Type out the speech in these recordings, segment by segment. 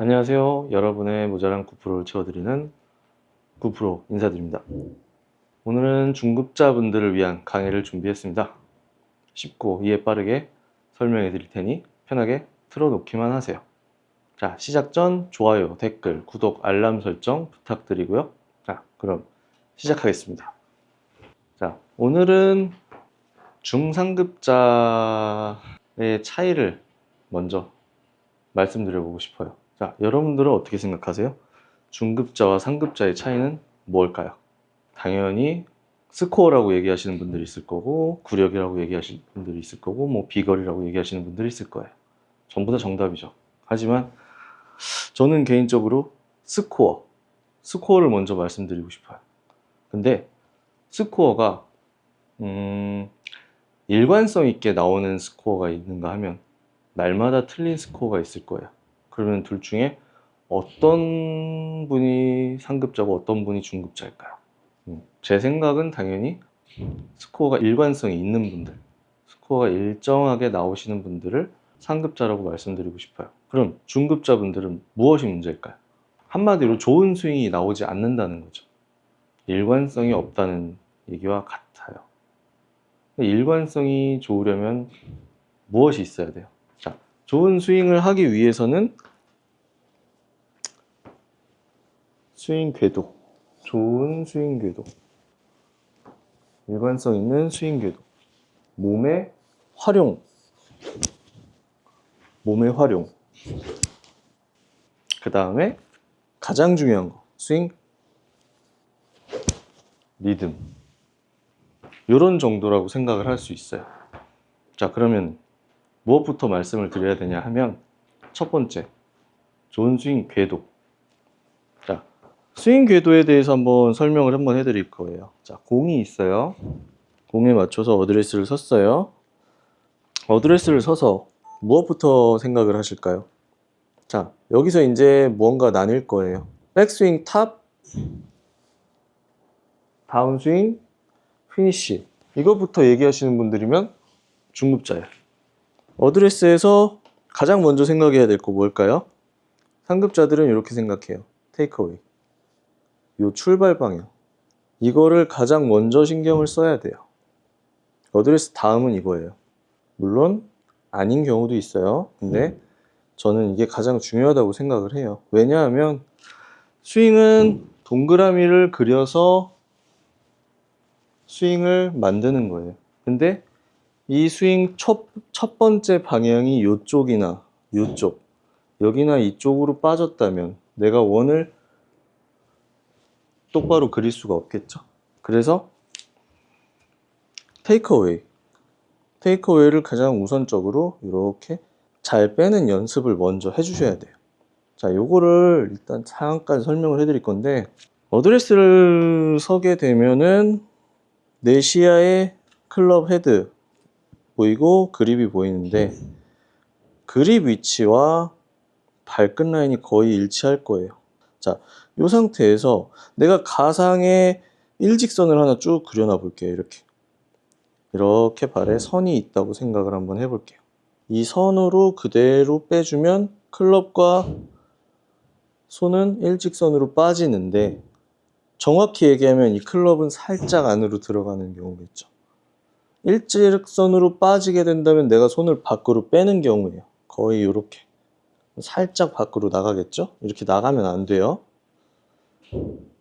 안녕하세요. 여러분의 모자란 9%를 채워드리는 9% 인사드립니다. 오늘은 중급자분들을 위한 강의를 준비했습니다. 쉽고 이해 빠르게 설명해 드릴 테니 편하게 틀어놓기만 하세요. 자, 시작 전 좋아요, 댓글, 구독, 알람 설정 부탁드리고요. 자, 그럼 시작하겠습니다. 자, 오늘은 중상급자의 차이를 먼저 말씀드려보고 싶어요. 자, 여러분들은 어떻게 생각하세요? 중급자와 상급자의 차이는 뭘까요? 당연히 스코어라고 얘기하시는 분들이 있을 거고, 구력이라고 얘기하시는 분들이 있을 거고, 뭐 비거리라고 얘기하시는 분들이 있을 거예요. 전부 다 정답이죠. 하지만 저는 개인적으로 스코어를 먼저 말씀드리고 싶어요. 근데 스코어가 일관성 있게 나오는 스코어가 있는가 하면 날마다 틀린 스코어가 있을 거예요. 그러면 둘 중에 어떤 분이 상급자고 어떤 분이 중급자일까요? 제 생각은 당연히 스코어가 일관성이 있는 분들, 스코어가 일정하게 나오시는 분들을 상급자라고 말씀드리고 싶어요. 그럼 중급자분들은 무엇이 문제일까요? 한마디로 좋은 스윙이 나오지 않는다는 거죠. 일관성이 없다는 얘기와 같아요. 일관성이 좋으려면 무엇이 있어야 돼요? 자, 좋은 스윙을 하기 위해서는 스윙 궤도, 좋은 스윙 궤도, 일관성 있는 스윙 궤도, 몸의 활용, 그 다음에 가장 중요한 거, 스윙 리듬, 이런 정도라고 생각을 할 수 있어요. 자, 그러면 무엇부터 말씀을 드려야 되냐 하면 첫 번째, 좋은 스윙 궤도. 자, 스윙 궤도에 대해서 설명을 해드릴 거예요. 자, 공이 있어요. 공에 맞춰서 어드레스를 섰어요. 어드레스를 서서 무엇부터 생각을 하실까요? 자, 여기서 이제 무언가 나뉠 거예요. 백스윙 탑, 다운스윙, 피니쉬. 이거부터 얘기하시는 분들이면 중급자예요. 어드레스에서 가장 먼저 생각해야 될 거 뭘까요? 상급자들은 이렇게 생각해요. 테이크어웨이. 요 출발 방향. 이거를 가장 먼저 신경을 써야 돼요. 어드레스 다음은 이거예요. 물론 아닌 경우도 있어요. 근데 저는 이게 가장 중요하다고 생각을 해요. 왜냐하면 스윙은 동그라미를 그려서 스윙을 만드는 거예요. 근데 이 스윙 첫 번째 방향이 요쪽이나 요쪽, 여기나 이쪽으로 빠졌다면 내가 원을 똑바로 그릴 수가 없겠죠. 그래서 테이크어웨이를 가장 우선적으로 이렇게 잘 빼는 연습을 먼저 해주셔야 돼요. 자, 요거를 일단 잠깐 설명을 해드릴 건데, 어드레스를 서게 되면은 내 시야에 클럽 헤드 보이고 그립이 보이는데, 그립 위치와 발끝 라인이 거의 일치할 거예요. 자, 이 상태에서 내가 가상의 일직선을 하나 쭉 그려놔 볼게요. 이렇게 발에 선이 있다고 생각을 한번 해볼게요. 이 선으로 그대로 빼주면 클럽과 손은 일직선으로 빠지는데, 정확히 얘기하면 이 클럽은 살짝 안으로 들어가는 경우가 있죠. 일직선으로 빠지게 된다면 내가 손을 밖으로 빼는 경우예요. 거의 이렇게 살짝 밖으로 나가겠죠? 이렇게 나가면 안 돼요.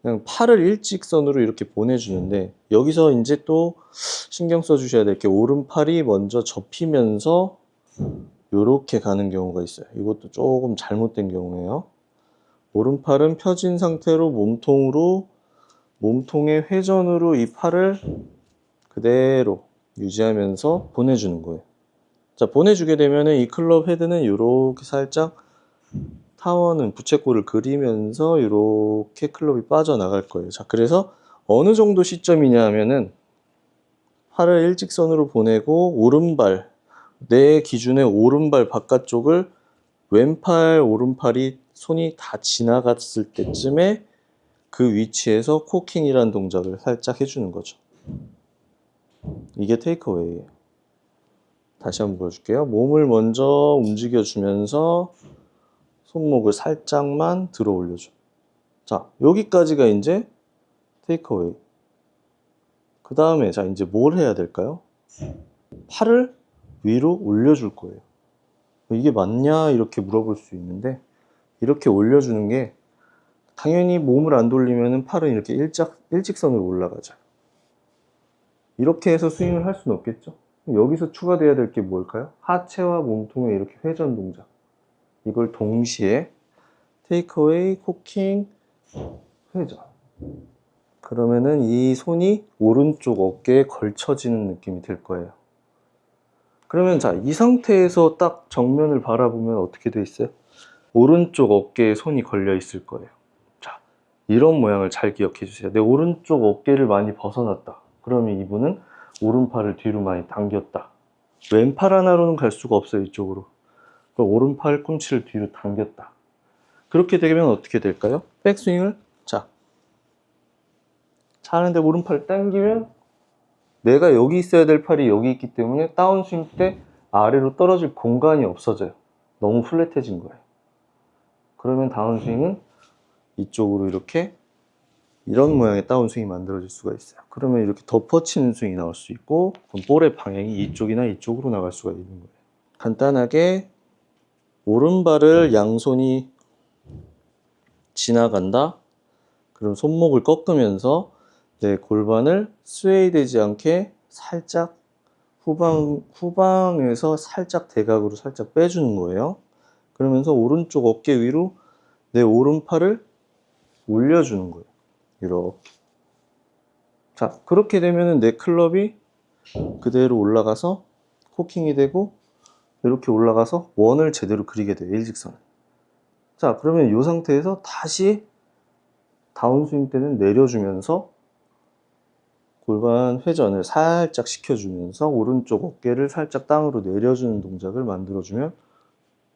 그냥 팔을 일직선으로 이렇게 보내주는데, 여기서 이제 또 신경 써주셔야 될 게 오른팔이 먼저 접히면서 이렇게 가는 경우가 있어요. 이것도 조금 잘못된 경우예요. 오른팔은 펴진 상태로 몸통의 회전으로 이 팔을 그대로 유지하면서 보내주는 거예요. 자, 보내주게 되면 이 클럽 헤드는 이렇게 살짝 타원은 부채꼴을 그리면서 이렇게 클럽이 빠져나갈 거예요. 자, 그래서 어느 정도 시점이냐 하면은 팔을 일직선으로 보내고 오른발, 내 기준의 오른발 바깥쪽을 왼팔, 오른팔이 손이 다 지나갔을 때쯤에 그 위치에서 코킹이라는 동작을 살짝 해주는 거죠. 이게 테이크어웨이예요. 다시 한번 보여줄게요. 몸을 먼저 움직여주면서 손목을 살짝만 들어 올려줘. 자, 여기까지가 이제 테이크어웨이. 그 다음에 자, 이제 뭘 해야 될까요? 팔을 위로 올려줄 거예요. 이게 맞냐? 이렇게 물어볼 수 있는데, 이렇게 올려주는 게 당연히 몸을 안 돌리면 팔은 이렇게 일직선으로 올라가죠. 이렇게 해서 스윙을 할 수는 없겠죠? 여기서 추가돼야 될 게 뭘까요? 하체와 몸통의 이렇게 회전 동작. 이걸 동시에 테이크어웨이, 코킹, 회전. 그러면은 이 손이 오른쪽 어깨에 걸쳐지는 느낌이 들 거예요. 그러면 자, 이 상태에서 딱 정면을 바라보면 어떻게 돼 있어요? 오른쪽 어깨에 손이 걸려 있을 거예요. 자, 이런 모양을 잘 기억해 주세요. 내 오른쪽 어깨를 많이 벗어났다. 그러면 이분은 오른팔을 뒤로 많이 당겼다. 왼팔 하나로는 갈 수가 없어요, 이쪽으로. 그럼 오른팔 꿈치를 뒤로 당겼다. 그렇게 되면 어떻게 될까요? 백스윙을, 자, 차는데 오른팔을 당기면 내가 여기 있어야 될 팔이 여기 있기 때문에 다운스윙 때 아래로 떨어질 공간이 없어져요. 너무 플랫해진 거예요. 그러면 다운스윙은 이쪽으로 이렇게 이런 모양의 다운스윙이 만들어질 수가 있어요. 그러면 이렇게 덮어치는 스윙이 나올 수 있고, 그럼 볼의 방향이 이쪽이나 이쪽으로 나갈 수가 있는 거예요. 간단하게 오른발을 양손이 지나간다. 그럼 손목을 꺾으면서 내 골반을 스웨이 되지 않게 살짝 후방에서 살짝 대각으로 살짝 빼주는 거예요. 그러면서 오른쪽 어깨 위로 내 오른팔을 올려주는 거예요. 이렇게. 자, 그렇게 되면은 내 클럽이 그대로 올라가서 코킹이 되고 이렇게 올라가서 원을 제대로 그리게 돼요. 일직선을. 자, 그러면 이 상태에서 다시 다운스윙 때는 내려주면서 골반 회전을 살짝 시켜주면서 오른쪽 어깨를 살짝 땅으로 내려주는 동작을 만들어주면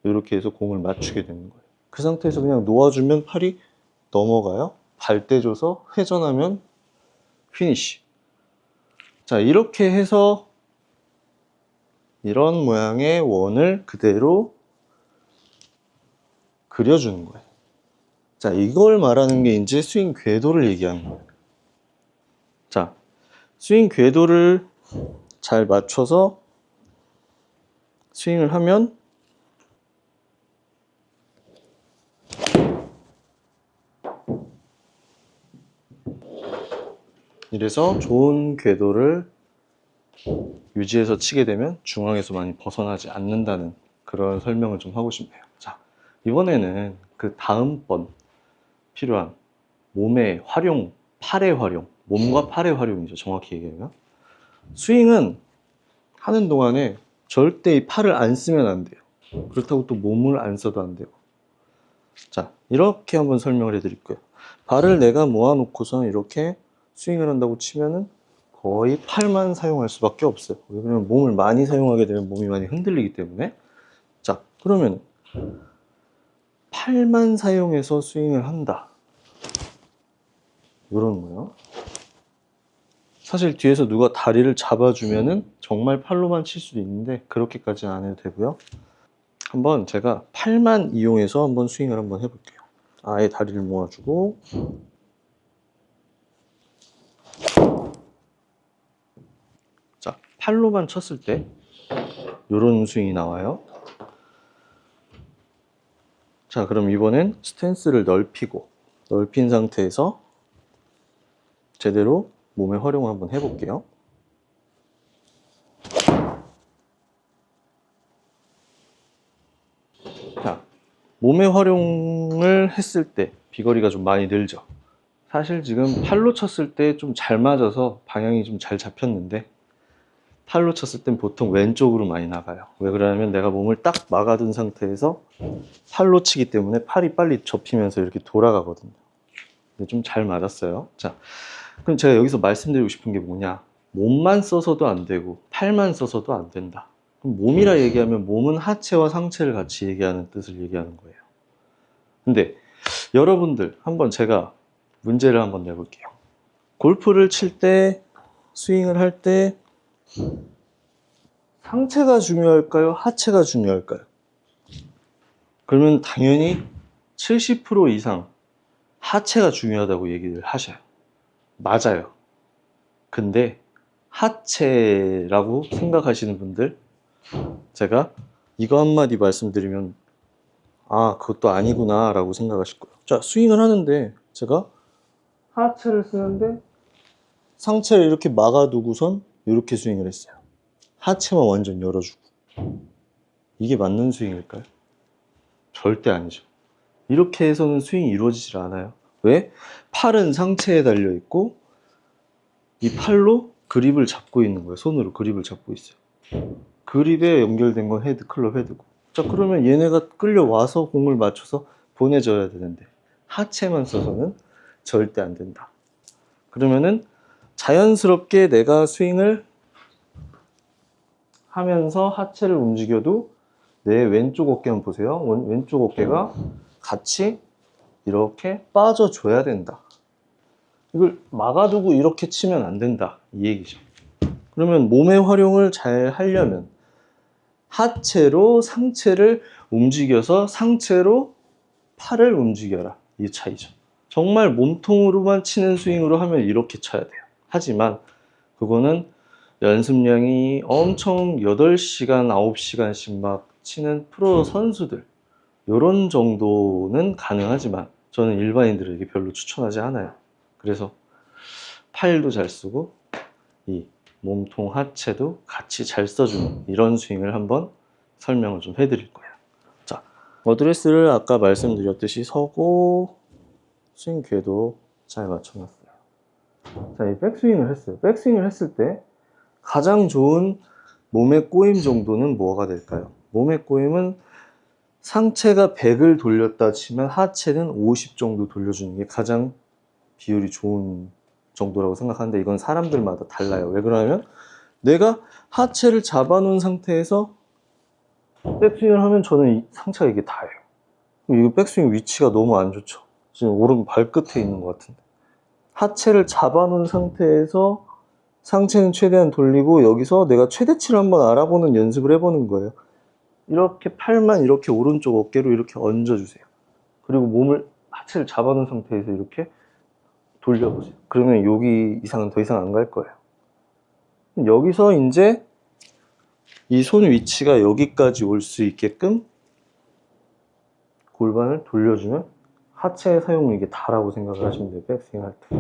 이렇게 해서 공을 맞추게 되는 거예요. 그 상태에서 그냥 놓아주면 팔이 넘어가요. 발 떼줘서 회전하면 피니쉬. 자, 이렇게 해서 이런 모양의 원을 그대로 그려주는 거예요. 자, 이걸 말하는 게 이제 스윙 궤도를 얘기하는 거예요. 자, 스윙 궤도를 잘 맞춰서 스윙을 하면 이래서 좋은 궤도를 유지해서 치게 되면 중앙에서 많이 벗어나지 않는다는 그런 설명을 좀 하고 싶네요. 자, 이번에는 그 다음번 필요한 몸의 활용, 팔의 활용, 몸과 팔의 활용이죠. 정확히 얘기하면. 스윙은 하는 동안에 절대 이 팔을 안 쓰면 안 돼요. 그렇다고 또 몸을 안 써도 안 돼요. 자, 이렇게 한번 설명을 해드릴 거예요. 발을 내가 모아놓고서 이렇게 스윙을 한다고 치면은 거의 팔만 사용할 수밖에 없어요. 왜냐면 몸을 많이 사용하게 되면 몸이 많이 흔들리기 때문에. 자, 그러면 팔만 사용해서 스윙을 한다. 이런 거요. 사실 뒤에서 누가 다리를 잡아주면은 정말 팔로만 칠 수도 있는데 그렇게까지는 안 해도 되고요. 한번 제가 팔만 이용해서 한번 스윙을 한번 해볼게요. 아예 다리를 모아주고 자, 팔로만 쳤을 때 이런 스윙이 나와요. 자, 그럼 이번엔 스탠스를 넓힌 상태에서 제대로 몸의 활용을 한번 해볼게요. 자, 몸의 활용을 했을 때 비거리가 좀 많이 늘죠. 사실 지금 팔로 쳤을 때 좀 잘 맞아서 방향이 좀 잘 잡혔는데 팔로 쳤을 땐 보통 왼쪽으로 많이 나가요. 왜 그러냐면 내가 몸을 딱 막아둔 상태에서 팔로 치기 때문에 팔이 빨리 접히면서 이렇게 돌아가거든요. 근데 좀 잘 맞았어요. 자, 그럼 제가 여기서 말씀드리고 싶은 게 뭐냐? 몸만 써서도 안 되고 팔만 써서도 안 된다. 그럼 몸이라 얘기하면 몸은 하체와 상체를 같이 얘기하는 뜻을 얘기하는 거예요. 근데 여러분들 한번 제가 문제를 한번 내볼게요. 골프를 칠 때, 스윙을 할 때 상체가 중요할까요? 하체가 중요할까요? 그러면 당연히 70% 이상 하체가 중요하다고 얘기를 하셔요. 맞아요. 근데 하체라고 생각하시는 분들, 제가 이거 한마디 말씀드리면 아, 그것도 아니구나 라고 생각하실 거예요. 자, 스윙을 하는데 제가 하체를 쓰는데 상체를 이렇게 막아두고선 이렇게 스윙을 했어요. 하체만 완전 열어주고. 이게 맞는 스윙일까요? 절대 아니죠. 이렇게 해서는 스윙이 이루어지질 않아요. 왜? 팔은 상체에 달려있고 이 팔로 그립을 잡고 있는 거예요. 손으로 그립을 잡고 있어요. 그립에 연결된 건 헤드, 클럽 헤드고. 자, 그러면 얘네가 끌려와서 공을 맞춰서 보내줘야 되는데 하체만 써서는 절대 안 된다. 그러면은 자연스럽게 내가 스윙을 하면서 하체를 움직여도 내 왼쪽 어깨만 보세요. 왼쪽 어깨가 같이 이렇게 빠져줘야 된다. 이걸 막아두고 이렇게 치면 안 된다. 이 얘기죠. 그러면 몸의 활용을 잘 하려면 하체로 상체를 움직여서 상체로 팔을 움직여라. 이 차이죠. 정말 몸통으로만 치는 스윙으로 하면 이렇게 쳐야 돼요. 하지만 그거는 연습량이 엄청 8시간, 9시간씩 막 치는 프로 선수들 이런 정도는 가능하지만 저는 일반인들에게 별로 추천하지 않아요. 그래서 팔도 잘 쓰고 이 몸통 하체도 같이 잘 써주는 이런 스윙을 한번 설명을 좀 해드릴 거예요. 자, 어드레스를 아까 말씀드렸듯이 서고 스윙 궤도 잘 맞춰놨어요. 자, 이 백스윙을 했어요. 백스윙을 했을 때 가장 좋은 몸의 꼬임 정도는 뭐가 될까요? 몸의 꼬임은 상체가 100을 돌렸다 치면 하체는 50 정도 돌려주는 게 가장 비율이 좋은 정도라고 생각하는데 이건 사람들마다 달라요. 왜 그러냐면 내가 하체를 잡아놓은 상태에서 백스윙을 하면 저는 이 상체가 이게 다예요. 이거 백스윙 위치가 너무 안 좋죠. 지금 오른 발끝에 있는 것 같은데 하체를 잡아놓은 상태에서 상체는 최대한 돌리고 여기서 내가 최대치를 한번 알아보는 연습을 해보는 거예요. 이렇게 팔만 이렇게 오른쪽 어깨로 이렇게 얹어주세요. 그리고 몸을 하체를 잡아놓은 상태에서 이렇게 돌려보세요. 그러면 여기 이상은 더 이상 안 갈 거예요. 여기서 이제 이 손 위치가 여기까지 올 수 있게끔 골반을 돌려주면 하체 사용은 이게 다라고 생각을 하시면 돼요. 백스윙 할 때.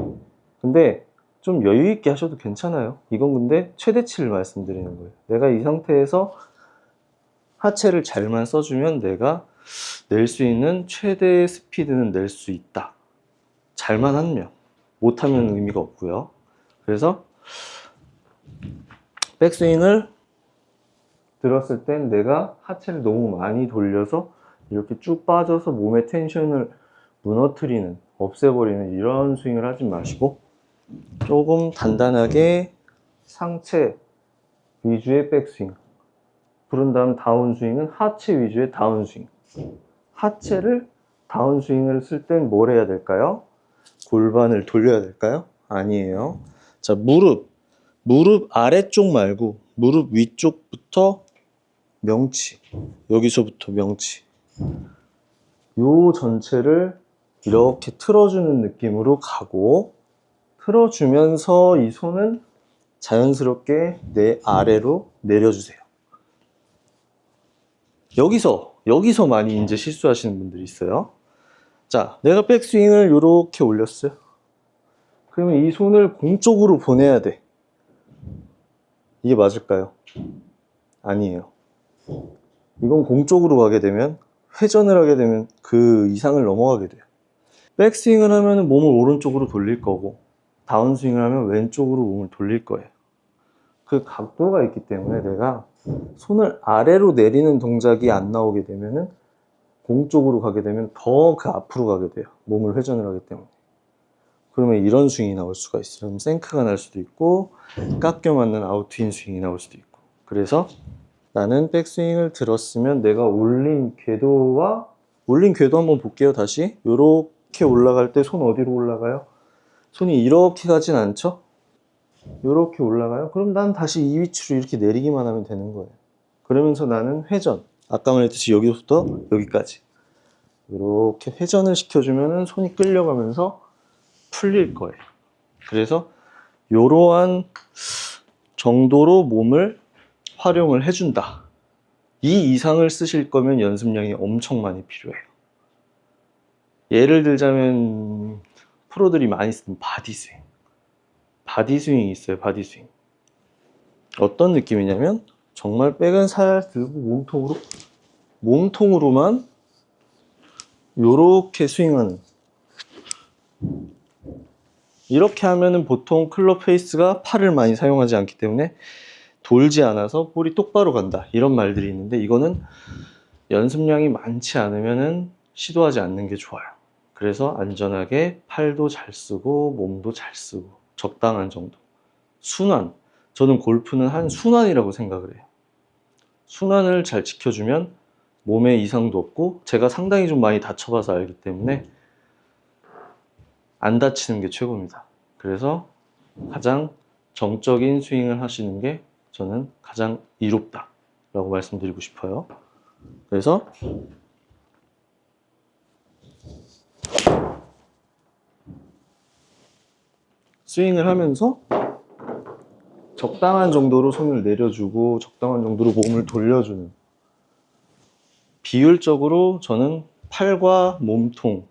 근데 좀 여유 있게 하셔도 괜찮아요. 이건 근데 최대치를 말씀드리는 거예요. 내가 이 상태에서 하체를 잘만 써주면 내가 낼 수 있는 최대의 스피드는 낼 수 있다. 잘만 하면. 못하면 의미가 없고요. 그래서 백스윙을 들었을 땐 내가 하체를 너무 많이 돌려서 이렇게 쭉 빠져서 몸의 텐션을 무너뜨리는, 없애버리는 이런 스윙을 하지 마시고 조금 단단하게 상체 위주의 백스윙, 부른 다음 다운스윙은 하체 위주의 다운스윙. 하체를 다운스윙을 쓸 땐 뭘 해야 될까요? 골반을 돌려야 될까요? 아니에요. 자, 무릎 아래쪽 말고 무릎 위쪽부터 명치, 여기서부터 명치, 요 전체를 이렇게 틀어주는 느낌으로 가고, 틀어주면서 이 손은 자연스럽게 내 아래로 내려주세요. 여기서 많이 이제 실수하시는 분들이 있어요. 자, 내가 백스윙을 이렇게 올렸어요. 그러면 이 손을 공 쪽으로 보내야 돼. 이게 맞을까요? 아니에요. 이건 공 쪽으로 가게 되면, 회전을 하게 되면 그 이상을 넘어가게 돼요. 백스윙을 하면 몸을 오른쪽으로 돌릴 거고, 다운스윙을 하면 왼쪽으로 몸을 돌릴 거예요. 그 각도가 있기 때문에 내가 손을 아래로 내리는 동작이 안 나오게 되면은 공 쪽으로 가게 되면 더 그 앞으로 가게 돼요. 몸을 회전을 하기 때문에. 그러면 이런 스윙이 나올 수가 있어요. 그럼 생크가 날 수도 있고 깎여 맞는 아웃인 스윙이 나올 수도 있고. 그래서 나는 백스윙을 들었으면 내가 올린 궤도 한번 볼게요. 다시 이렇게 올라갈 때 손 어디로 올라가요? 손이 이렇게 가진 않죠? 이렇게 올라가요? 그럼 난 다시 이 위치로 이렇게 내리기만 하면 되는 거예요. 그러면서 나는 회전, 아까 말했듯이 여기부터 여기까지 이렇게 회전을 시켜주면 손이 끌려가면서 풀릴 거예요. 그래서 이러한 정도로 몸을 활용을 해준다. 이 이상을 쓰실 거면 연습량이 엄청 많이 필요해요. 예를 들자면 프로들이 많이 쓰는 바디스윙. 바디스윙이 있어요. 바디스윙. 어떤 느낌이냐면 정말 백은 살 들고 몸통으로만 요렇게 스윙하는. 이렇게 하면은 보통 클럽 페이스가 팔을 많이 사용하지 않기 때문에 돌지 않아서 볼이 똑바로 간다, 이런 말들이 있는데, 이거는 연습량이 많지 않으면은 시도하지 않는 게 좋아요. 그래서 안전하게 팔도 잘 쓰고 몸도 잘 쓰고 적당한 정도. 순환. 저는 골프는 한 순환이라고 생각을 해요. 순환을 잘 지켜주면 몸에 이상도 없고, 제가 상당히 좀 많이 다쳐봐서 알기 때문에 안 다치는 게 최고입니다. 그래서 가장 정적인 스윙을 하시는 게 저는 가장 이롭다 라고 말씀드리고 싶어요. 그래서 스윙을 하면서 적당한 정도로 손을 내려주고 적당한 정도로 몸을 돌려주는, 비율적으로 저는 팔과 몸통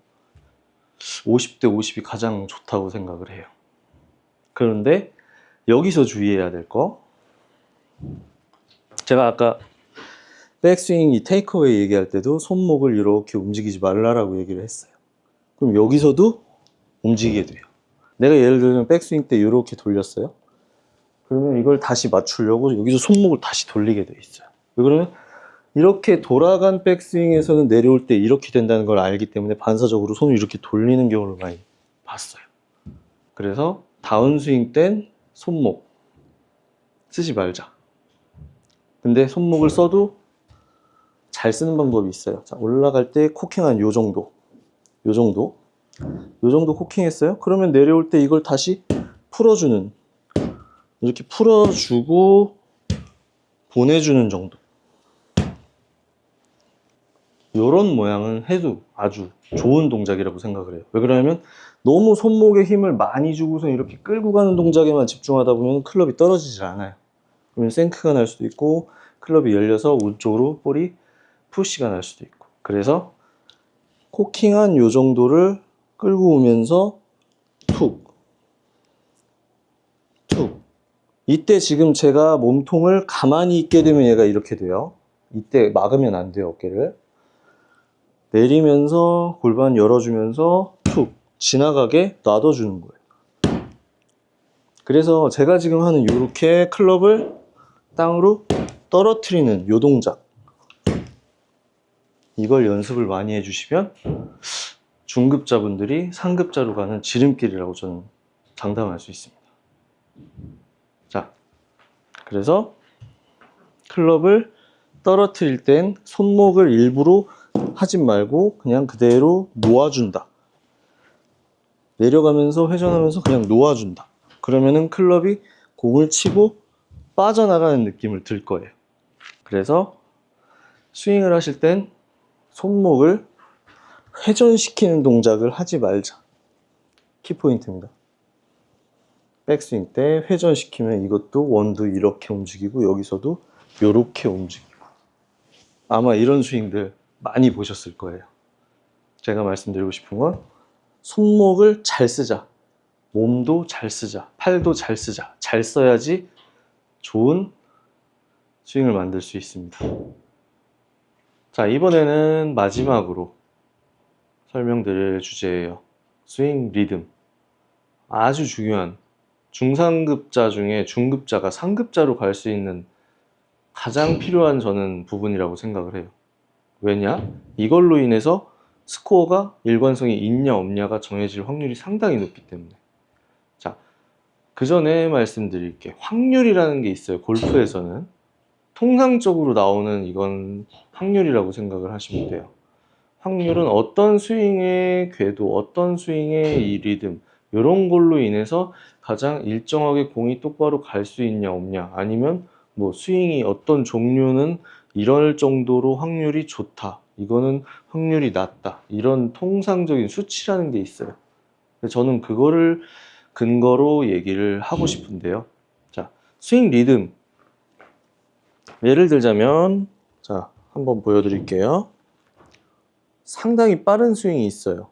50대 50이 가장 좋다고 생각을 해요. 그런데 여기서 주의해야 될 거, 제가 아까 백스윙 이 테이크어웨이 얘기할 때도 손목을 이렇게 움직이지 말라라고 얘기를 했어요. 그럼 여기서도 움직이게 돼요. 내가 예를 들면 백스윙 때 이렇게 돌렸어요. 그러면 이걸 다시 맞추려고 여기서 손목을 다시 돌리게 돼 있어요. 왜 그러면 이렇게 돌아간 백스윙에서는 내려올 때 이렇게 된다는 걸 알기 때문에 반사적으로 손을 이렇게 돌리는 경우를 많이 봤어요. 그래서 다운스윙 땐 손목 쓰지 말자. 근데 손목을 써도 잘 쓰는 방법이 있어요. 자, 올라갈 때 코킹한 요 정도 코킹 했어요. 그러면 내려올 때 이걸 다시 풀어주는, 이렇게 풀어주고 보내주는 정도. 요런 모양은 해도 아주 좋은 동작이라고 생각을 해요. 왜 그러냐면 너무 손목에 힘을 많이 주고서 이렇게 끌고 가는 동작에만 집중하다 보면 클럽이 떨어지질 않아요. 그러면 생크가 날 수도 있고 클럽이 열려서 우쪽으로 볼이 푸시가 날 수도 있고. 그래서 코킹한 요 정도를 끌고 오면서 툭. 이때 지금 제가 몸통을 가만히 있게 되면 얘가 이렇게 돼요. 이때 막으면 안 돼요, 어깨를. 내리면서 골반 열어주면서 툭 지나가게 놔둬주는 거예요. 그래서 제가 지금 하는 이렇게 클럽을 땅으로 떨어뜨리는 요 동작, 이걸 연습을 많이 해주시면 중급자분들이 상급자로 가는 지름길이라고 저는 장담할 수 있습니다. 자, 그래서 클럽을 떨어뜨릴 땐 손목을 일부러 하지 말고 그냥 그대로 놓아준다. 내려가면서 회전하면서 그냥 놓아준다. 그러면은 클럽이 공을 치고 빠져나가는 느낌을 들 거예요. 그래서 스윙을 하실 땐 손목을 회전시키는 동작을 하지 말자. 키포인트입니다. 백스윙 때 회전시키면 이것도 원도 이렇게 움직이고 여기서도 이렇게 움직이고, 아마 이런 스윙들 많이 보셨을 거예요. 제가 말씀드리고 싶은 건 손목을 잘 쓰자, 몸도 잘 쓰자, 팔도 잘 쓰자. 잘 써야지 좋은 스윙을 만들 수 있습니다. 자, 이번에는 마지막으로 설명드릴 주제예요. 스윙 리듬. 아주 중요한, 중상급자 중에 중급자가 상급자로 갈 수 있는 가장 필요한 저는 부분이라고 생각을 해요. 왜냐? 이걸로 인해서 스코어가 일관성이 있냐 없냐가 정해질 확률이 상당히 높기 때문에. 자, 그 전에 말씀드릴게요. 확률이라는 게 있어요. 골프에서는 통상적으로 나오는 이건 확률이라고 생각을 하시면 돼요. 확률은 어떤 스윙의 궤도, 어떤 스윙의 이 리듬, 이런 걸로 인해서 가장 일정하게 공이 똑바로 갈 수 있냐 없냐, 아니면 뭐 스윙이 어떤 종류는 이럴 정도로 확률이 좋다, 이거는 확률이 낮다. 이런 통상적인 수치라는 게 있어요. 저는 그거를 근거로 얘기를 하고 싶은데요. 자, 스윙 리듬. 예를 들자면, 자, 한번 보여드릴게요. 상당히 빠른 스윙이 있어요.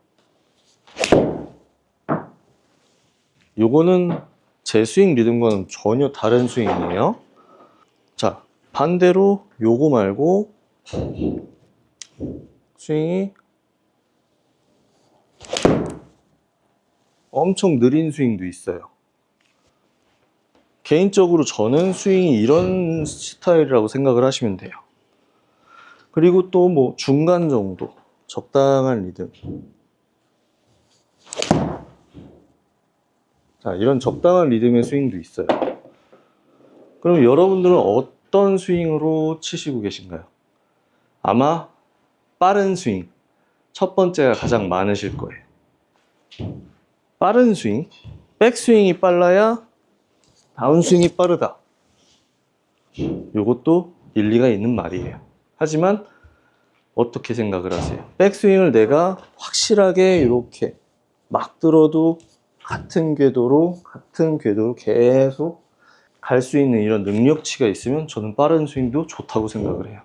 요거는 제 스윙 리듬과는 전혀 다른 스윙이에요. 자, 반대로 요거 말고 스윙이 엄청 느린 스윙도 있어요. 개인적으로 저는 스윙이 이런 스타일이라고 생각을 하시면 돼요. 그리고 또 뭐 중간 정도, 적당한 리듬. 자, 이런 적당한 리듬의 스윙도 있어요. 그럼 여러분들은 어떤 스윙으로 치시고 계신가요? 아마 빠른 스윙, 첫 번째가 가장 많으실 거예요. 빠른 스윙, 백스윙이 빨라야 다운스윙이 빠르다. 이것도 일리가 있는 말이에요. 하지만 어떻게 생각을 하세요? 백스윙을 내가 확실하게 이렇게 막 들어도 같은 궤도로 계속 갈 수 있는 이런 능력치가 있으면 저는 빠른 스윙도 좋다고 생각을 해요.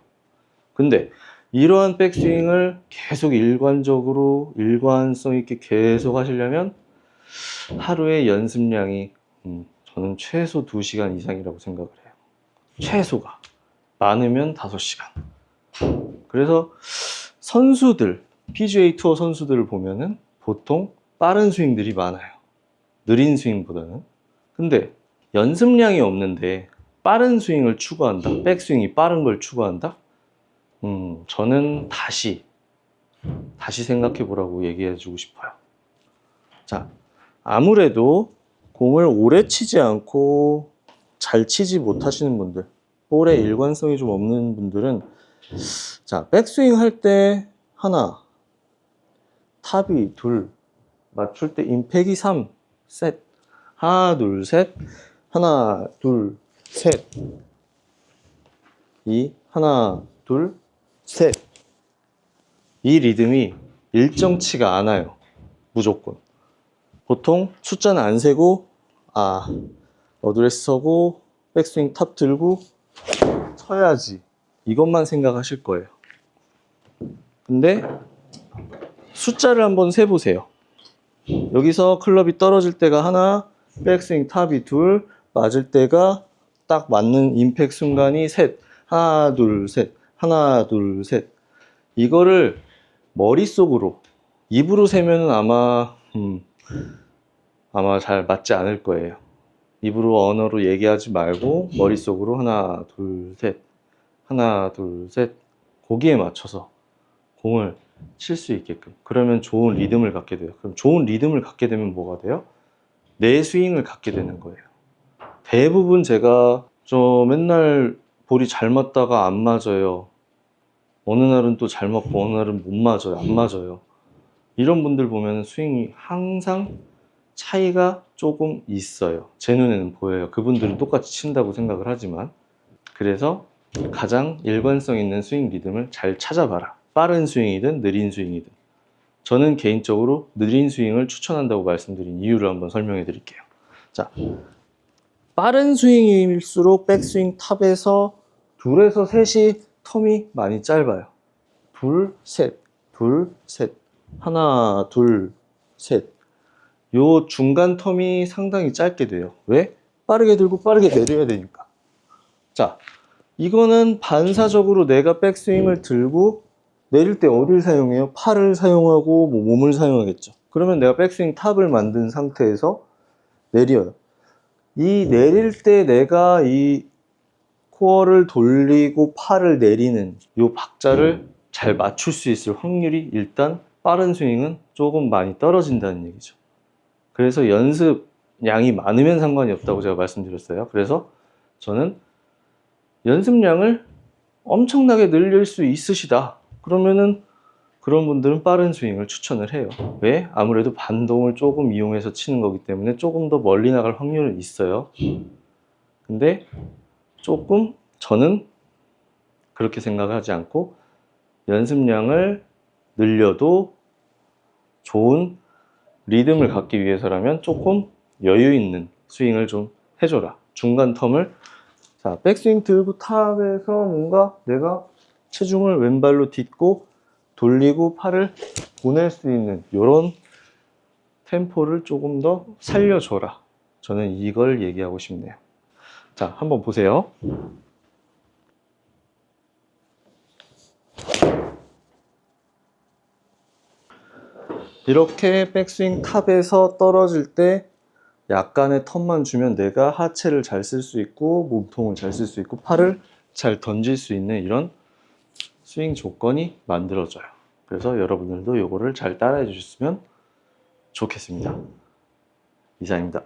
근데 이러한 백스윙을 계속 일관적으로 일관성 있게 계속 하시려면 하루의 연습량이 저는 최소 2시간 이상이라고 생각을 해요. 최소가. 많으면 5시간. 그래서 선수들, PGA 투어 선수들을 보면은 보통 빠른 스윙들이 많아요. 느린 스윙보다는. 근데 연습량이 없는데 빠른 스윙을 추구한다? 백스윙이 빠른 걸 추구한다? 저는 다시 생각해 보라고 얘기해 주고 싶어요. 자, 아무래도 공을 오래 치지 않고 잘 치지 못하시는 분들, 볼에 일관성이 좀 없는 분들은 자, 백스윙 할 때 하나, 탑이 둘, 맞출 때 임팩이 3, 셋, 하나, 둘, 셋, 하나, 둘, 셋, 하나, 둘, 셋. 이 리듬이 일정치가 않아요. 무조건. 보통 숫자는 안 세고, 어드레스 서고, 백스윙 탑 들고, 쳐야지. 이것만 생각하실 거예요. 근데 숫자를 한번 세보세요. 여기서 클럽이 떨어질 때가 하나, 백스윙 탑이 둘, 맞을 때가 딱 맞는 임팩 순간이 셋, 하나, 둘, 셋, 하나, 둘, 셋. 이거를 머릿속으로, 입으로 세면은 아마 잘 맞지 않을 거예요. 입으로 언어로 얘기하지 말고 머릿속으로 하나, 둘, 셋, 하나, 둘, 셋. 거기에 맞춰서 공을 칠 수 있게끔. 그러면 좋은 리듬을 갖게 돼요. 그럼 좋은 리듬을 갖게 되면 뭐가 돼요? 내 스윙을 갖게 되는 거예요. 대부분 제가 맨날 볼이 잘 맞다가 안 맞아요. 어느 날은 또 잘 맞고 어느 날은 못 맞아요. 안 맞아요. 이런 분들 보면 스윙이 항상 차이가 조금 있어요. 제 눈에는 보여요. 그분들은 똑같이 친다고 생각을 하지만. 그래서 가장 일관성 있는 스윙 리듬을 잘 찾아봐라. 빠른 스윙이든 느린 스윙이든. 저는 개인적으로 느린 스윙을 추천한다고 말씀드린 이유를 한번 설명해 드릴게요. 자, 빠른 스윙일수록 백스윙 탑에서 둘에서 셋이 텀이 많이 짧아요. 둘, 셋, 하나, 둘, 셋. 요 중간 텀이 상당히 짧게 돼요. 왜? 빠르게 들고 빠르게 내려야 되니까. 자, 이거는 반사적으로 내가 백스윙을 들고 내릴 때 어디를 사용해요? 팔을 사용하고 몸을 사용하겠죠. 그러면 내가 백스윙 탑을 만든 상태에서 내려요. 이 내릴 때 내가 이 코어를 돌리고 팔을 내리는 이 박자를 잘 맞출 수 있을 확률이 일단 빠른 스윙은 조금 많이 떨어진다는 얘기죠. 그래서 연습량이 많으면 상관이 없다고 제가 말씀드렸어요. 그래서 저는 연습량을 엄청나게 늘릴 수 있으시다. 그러면은 그런 분들은 빠른 스윙을 추천을 해요. 왜? 아무래도 반동을 조금 이용해서 치는 거기 때문에 조금 더 멀리 나갈 확률은 있어요. 근데 조금 저는 그렇게 생각하지 않고 연습량을 늘려도 좋은 리듬을 갖기 위해서라면 조금 여유 있는 스윙을 좀 해줘라. 중간 텀을. 자, 백스윙 들고 탑에서 뭔가 내가 체중을 왼발로 딛고 돌리고 팔을 보낼 수 있는 이런 템포를 조금 더 살려줘라. 저는 이걸 얘기하고 싶네요. 자, 한번 보세요. 이렇게 백스윙 탑에서 떨어질 때 약간의 턴만 주면 내가 하체를 잘 쓸 수 있고 몸통을 잘 쓸 수 있고 팔을 잘 던질 수 있는 이런 스윙 조건이 만들어져요. 그래서 여러분들도 이거를 잘 따라해 주셨으면 좋겠습니다. 이상입니다.